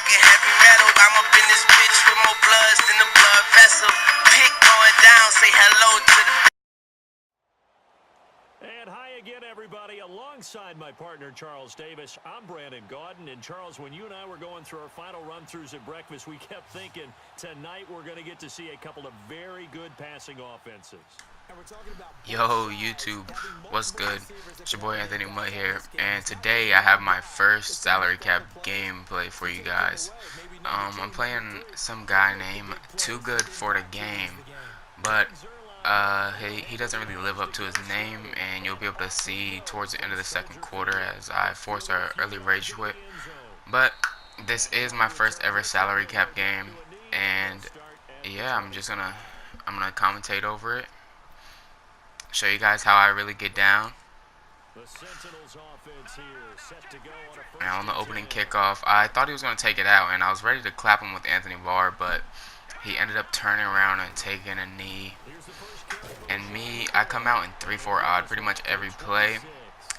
talking heavy metal. I'm up in this bitch with more bloods than the blood vessel. Pick going down, say hello to the. And hi again, everybody. Alongside my partner, Charles Davis, I'm Brandon Gaudin. And, Charles, when you and I were going through our final run-throughs at breakfast, we kept thinking tonight we're going to get to see a couple of very good passing offenses. Yo, YouTube, what's good? It's your boy Anthony Mutt here, and today I have my first salary cap gameplay for you guys. I'm playing some guy named Too Good for the Game, but he doesn't really live up to his name, and you'll be able to see towards the end of the second quarter as I force an early rage quit. But this is my first ever salary cap game, and yeah, I'm gonna commentate over it. Show you guys how I really get down. Now on the opening kickoff, I thought he was going to take it out, and I was ready to clap him with Anthony Barr, but he ended up turning around and taking a knee. And I come out in 3-4 odd pretty much every play.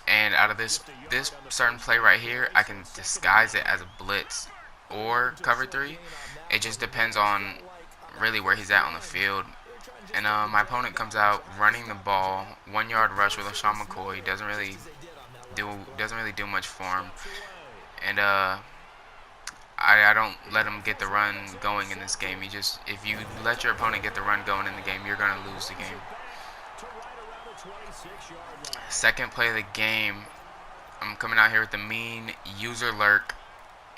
And out of this certain play right here, I can disguise it as a blitz or cover 3. It just depends on really where he's at on the field. And my opponent comes out running the ball, 1 yard rush with LaShawn McCoy. Doesn't really do much for him. And I don't let him get the run going in this game. If you let your opponent get the run going in the game, you're gonna lose the game. Second play of the game, I'm coming out here with the mean user lurk.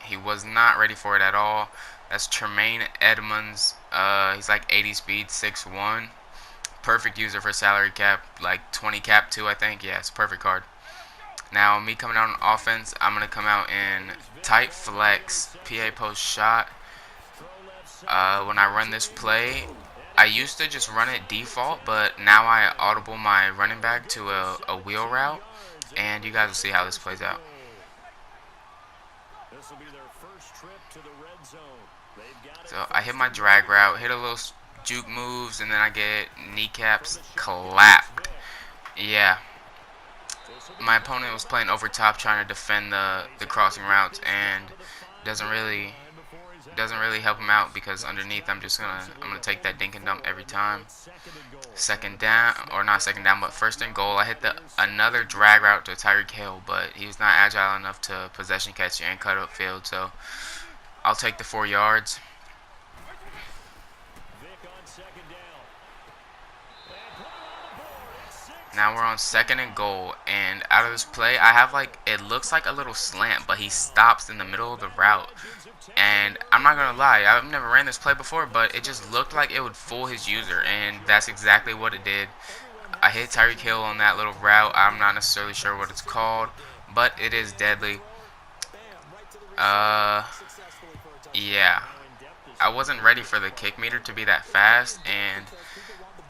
He was not ready for it at all. That's Tremaine Edmonds. He's like 80 speed, 6'1". Perfect user for salary cap, like 20 cap too, I think. Yeah, it's a perfect card. Now, me coming out on offense, I'm going to come out in tight flex, PA post shot. When I run this play, I used to just run it default, but now I audible my running back to a wheel route, and you guys will see how this plays out. So I hit my drag route, hit a little juke moves, and then I get kneecaps clapped. Yeah. My opponent was playing over top trying to defend the crossing routes, and doesn't really help him out because underneath I'm gonna take that dink and dump every time. Second down, or not second down, but first and goal. I hit another drag route to Tyreek Hill, but he was not agile enough to possession catch and cut upfield, so I'll take the 4 yards. Now we're on second and goal, and out of this play, I have it looks like a little slant, but he stops in the middle of the route. And I'm not gonna lie, I've never ran this play before, but it just looked like it would fool his user, and that's exactly what it did. I hit Tyreek Hill on that little route. I'm not necessarily sure what it's called, but it is deadly. Yeah. I wasn't ready for the kick meter to be that fast, and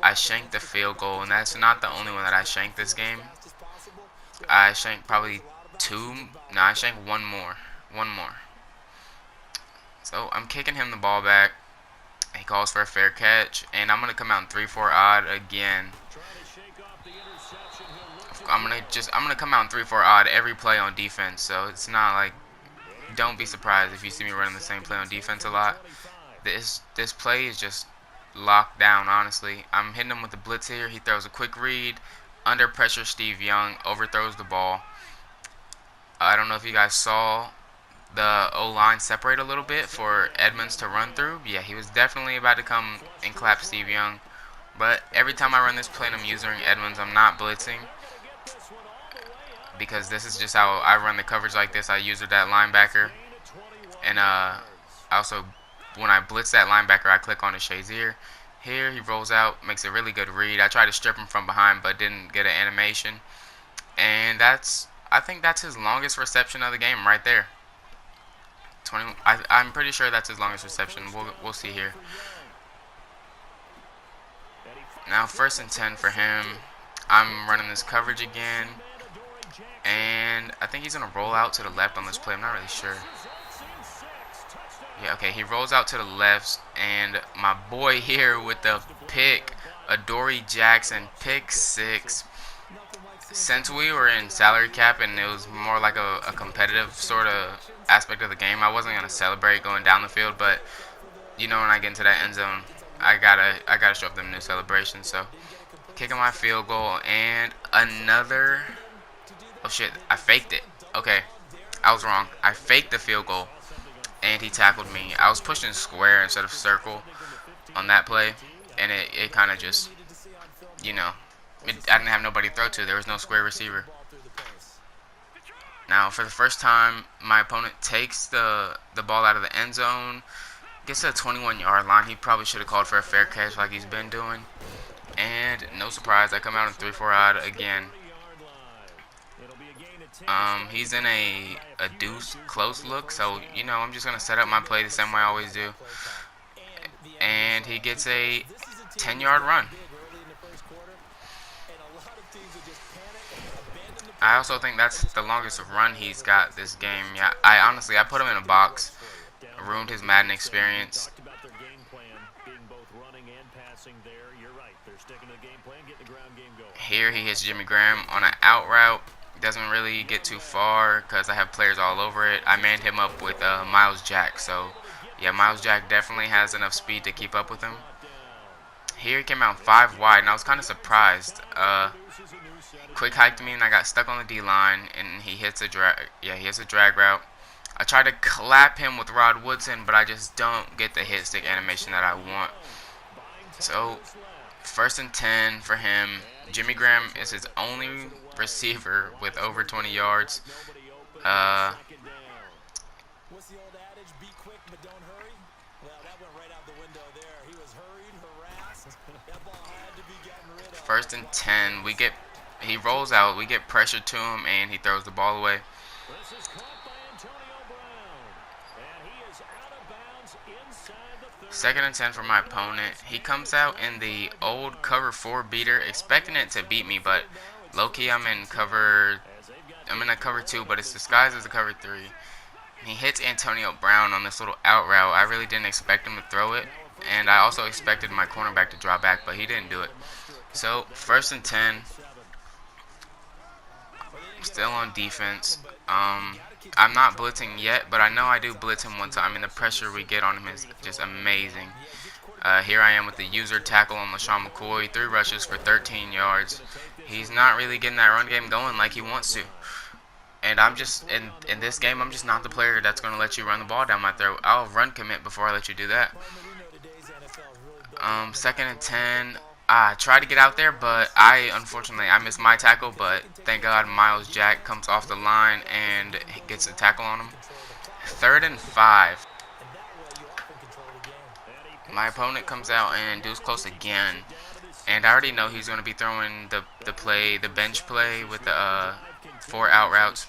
I shanked the field goal, and that's not the only one that I shanked this game. I shanked probably 2. No, I shanked one more. So I'm kicking him the ball back. He calls for a fair catch, and I'm gonna come out in 3-4 odd again. I'm gonna come out in 3-4 odd every play on defense. So it's not like, don't be surprised if you see me running the same play on defense a lot. This play is just locked down, honestly. I'm hitting him with the blitz here. He throws a quick read. Under pressure, Steve Young overthrows the ball. I don't know if you guys saw the O-line separate a little bit for Edmonds to run through. Yeah, he was definitely about to come and clap Steve Young. But every time I run this play and I'm using Edmonds, I'm not blitzing, because this is just how I run the coverage like this. I use that linebacker. And also, when I blitz that linebacker, I click on the Shazier. Here, he rolls out, makes a really good read. I tried to strip him from behind, but didn't get an animation. And I think that's his longest reception of the game right there. I'm pretty sure that's his longest reception. We'll see here. Now, 1st and 10 for him. I'm running this coverage again. And I think he's going to roll out to the left on this play. I'm not really sure. Yeah, okay, he rolls out to the left, and my boy here with the pick, Adoree Jackson, pick 6. since we were in salary cap and it was more like a competitive sort of aspect of the game, I wasn't gonna celebrate going down the field, but you know when I get into that end zone, I gotta show up them new celebrations. So kicking my field goal and another. Oh shit! I faked it. Okay, I was wrong. I faked the field goal and he tackled me. I was pushing square instead of circle on that play, and it kind of just, you know, I didn't have nobody to throw to. There was no square receiver. Now, for the first time, my opponent takes the ball out of the end zone, gets to the 21-yard line. He probably should have called for a fair catch like he's been doing. And no surprise, I come out in 3-4 out again. He's in a deuce close look, so, you know, I'm just going to set up my play the same way I always do. And he gets a 10-yard run. I also think that's the longest run he's got this game. Yeah, I put him in a box. Ruined his Madden experience. Here he hits Jimmy Graham on an out route. Doesn't really get too far because I have players all over it. I manned him up with Miles Jack. So, yeah, Miles Jack definitely has enough speed to keep up with him. Here he came out 5 wide, and I was kind of surprised. Quick hiked me, and I got stuck on the D-line, and he hits a drag. Yeah, he hits a drag route. I tried to clap him with Rod Woodson, but I just don't get the hit stick animation that I want. So, 1st and 10 for him. Jimmy Graham is his only receiver with over 20 yards. First and 10, he rolls out, we get pressure to him, and he throws the ball away. Second and 10 for my opponent. He comes out in the old cover 4 beater, expecting it to beat me, but low-key I'm in a cover 2, but it's disguised as a cover 3. He hits Antonio Brown on this little out route. I really didn't expect him to throw it, and I also expected my cornerback to draw back, but he didn't do it. So, 1st and 10. Still on defense. I'm not blitzing yet, but I know I do blitz him one time, and the pressure we get on him is just amazing. Here I am with the user tackle on LaShawn McCoy. 3 rushes for 13 yards. He's not really getting that run game going like he wants to. And I'm just, in this game, I'm just not the player that's going to let you run the ball down my throat. I'll run commit before I let you do that. 2nd and 10. I tried to get out there, but unfortunately, I missed my tackle, but thank God Miles Jack comes off the line and gets a tackle on him. 3rd and 5. My opponent comes out and deuce close again, and I already know he's going to be throwing the bench play with the 4 out routes,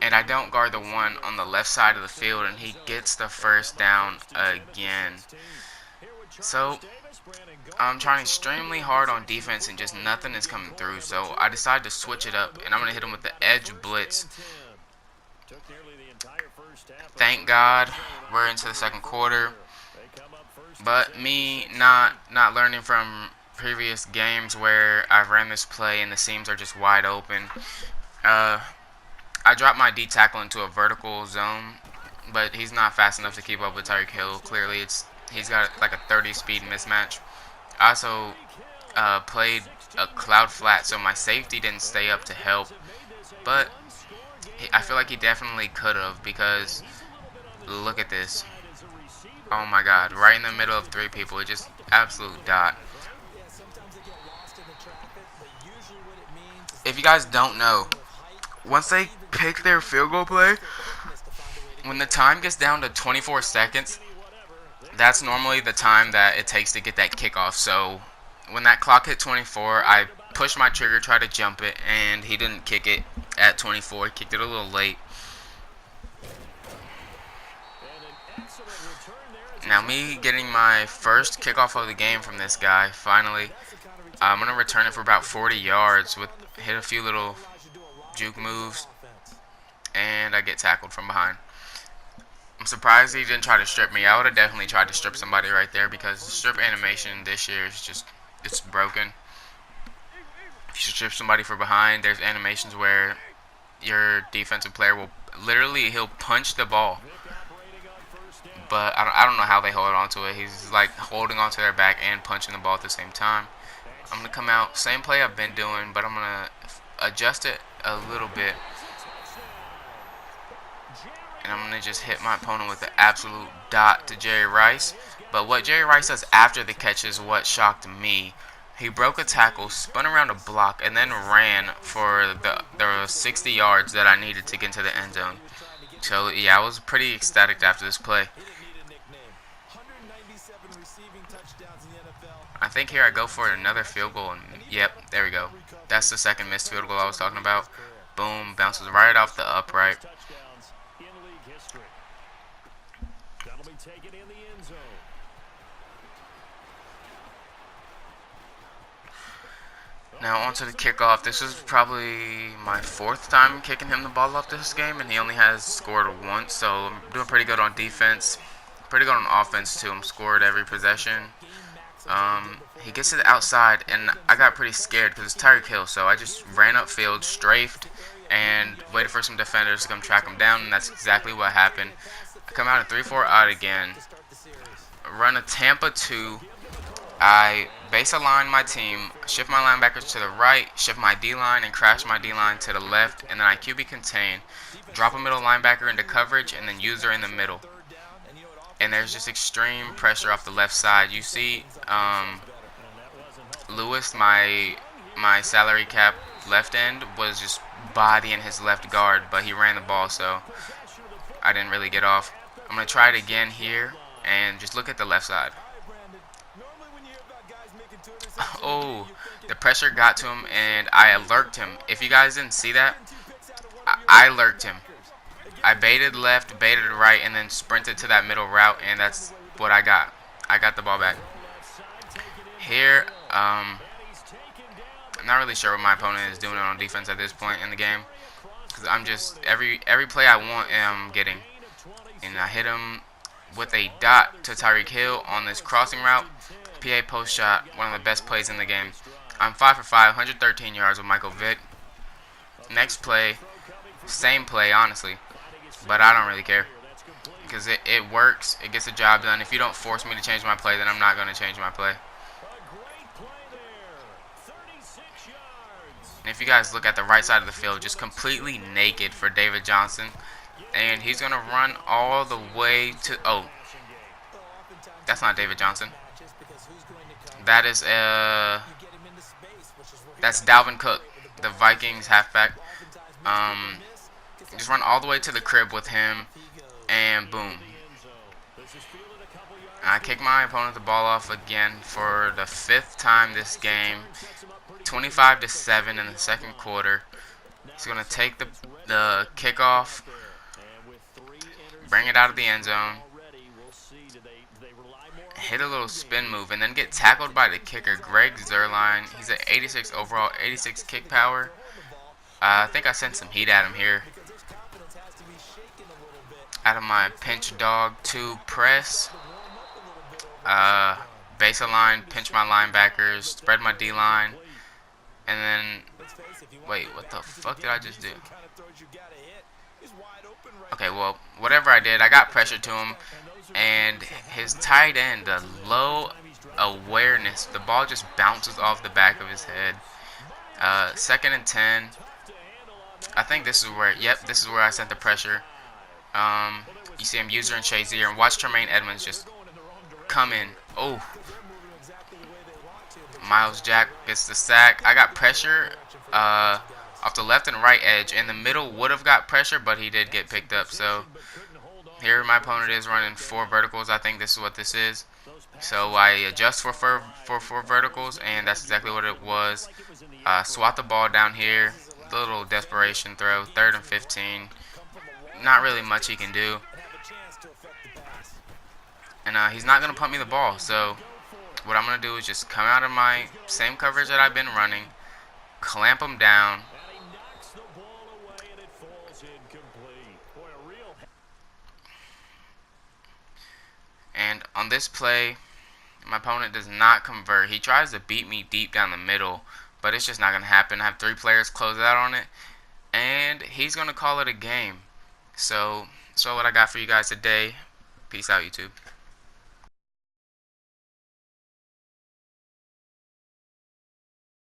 and I don't guard the one on the left side of the field, and he gets the 1st down again. So I'm trying extremely hard on defense and just nothing is coming through. So I decided to switch it up, and I'm going to hit him with the edge blitz. Thank God we're into the 2nd quarter. But me not learning from previous games where I've ran this play and the seams are just wide open. I dropped my D tackle into a vertical zone, but he's not fast enough to keep up with Tyreek Hill. Clearly, he's got like a 30 speed mismatch. I also played a cloud flat, so my safety didn't stay up to help. But I feel like he definitely could have, because look at this. Oh my God, right in the middle of 3 people, it just absolute dot. If you guys don't know, once they pick their field goal play, when the time gets down to 24 seconds, that's normally the time that it takes to get that kickoff. So when that clock hit 24, I pushed my trigger, tried to jump it, and he didn't kick it at 24. He kicked it a little late. Now me getting my first kickoff of the game from this guy, finally. I'm going to return it for about 40 yards, hit a few little juke moves, and I get tackled from behind. I'm surprised he didn't try to strip me. I would have definitely tried to strip somebody right there, because the strip animation this year is just, it's broken. strip somebody from behind, there's animations where your defensive player will literally, he'll punch the ball. But I don't know how they hold on to it. He's like holding onto their back and punching the ball at the same time. I'm going to come out, same play I've been doing, but I'm going to adjust it a little bit. And I'm going to just hit my opponent with the absolute dot to Jerry Rice. But what Jerry Rice does after the catch is what shocked me. He broke a tackle, spun around a block, and then ran for the 60 yards that I needed to get into the end zone. So, yeah, I was pretty ecstatic after this play. I think here I go for another field goal. And yep, there we go. That's the second missed field goal I was talking about. Boom, bounces right off the upright. Now onto the kickoff. This is probably my 4th time kicking him the ball off this game, and he only has scored once, so I'm doing pretty good on defense. Pretty good on offense too. I'm scored every possession. He gets to the outside, and I got pretty scared because it's Tyreek Hill, so I just ran upfield, strafed, and waited for some defenders to come track him down, and that's exactly what happened. I come out in 3-4 out again, run a Tampa 2. I base align my team, shift my linebackers to the right, shift my D-line, and crash my D-line to the left, and then I QB contain, drop a middle linebacker into coverage, and then user in the middle. And there's just extreme pressure off the left side. You see Lewis, my salary cap left end, was just bodying his left guard, but he ran the ball, so I didn't really get off. I'm going to try it again here, and just look at the left side. Oh, the pressure got to him, and I lurked him. If you guys didn't see that, I lurked him. I baited left, baited right, and then sprinted to that middle route, and that's what I got. I got the ball back. Here, I'm not really sure what my opponent is doing on defense at this point in the game, because I'm just, every play I want, I'm getting. And I hit him with a dot to Tyreek Hill on this crossing route. PA post shot, one of the best plays in the game. I'm 5 for 5, 113 yards with Michael Vick. Next play, same play, honestly, but I don't really care because it works. It gets the job done. If you don't force me to change my play, then I'm not going to change my play. And if you guys look at the right side of the field, just completely naked for David Johnson, and he's going to run all the way to, oh, that's not David Johnson. That is that's Dalvin Cook, the Vikings halfback. Just run all the way to the crib with him, and boom. I kick my opponent the ball off again for the 5th time this game. 25-7 in the second quarter. He's gonna take the kickoff, bring it out of the end zone, hit a little spin move, and then get tackled by the kicker, Greg Zuerlein. He's at 86 overall, 86 kick power. I think I sent some heat at him here. Out of my pinch dog 2 press. Base a line, pinch my linebackers, spread my D-line, and then, wait, what the fuck did I just do? Okay, well, whatever I did, I got pressure to him, and his tight end, the low awareness, the ball just bounces off the back of his head. 2nd and 10. I think this is where, yep, this is where I sent the pressure. You see him user and Shazier, and watch Tremaine Edmonds just come in. Oh, Miles Jack gets the sack. I got pressure off the left and right edge, and the middle would have got pressure, but he did get picked up. So here my opponent is running 4 verticals. I think this is what this is. So I adjust for 4 verticals, and that's exactly what it was. Swat the ball down here. Little desperation throw. 3rd and 15. Not really much he can do. And he's not going to punt me the ball. So what I'm going to do is just come out of my same coverage that I've been running, clamp him down, and on this play, my opponent does not convert. He tries to beat me deep down the middle, but it's just not going to happen. I have 3 players close out on it, and he's going to call it a game. So what I got for you guys today. Peace out, YouTube.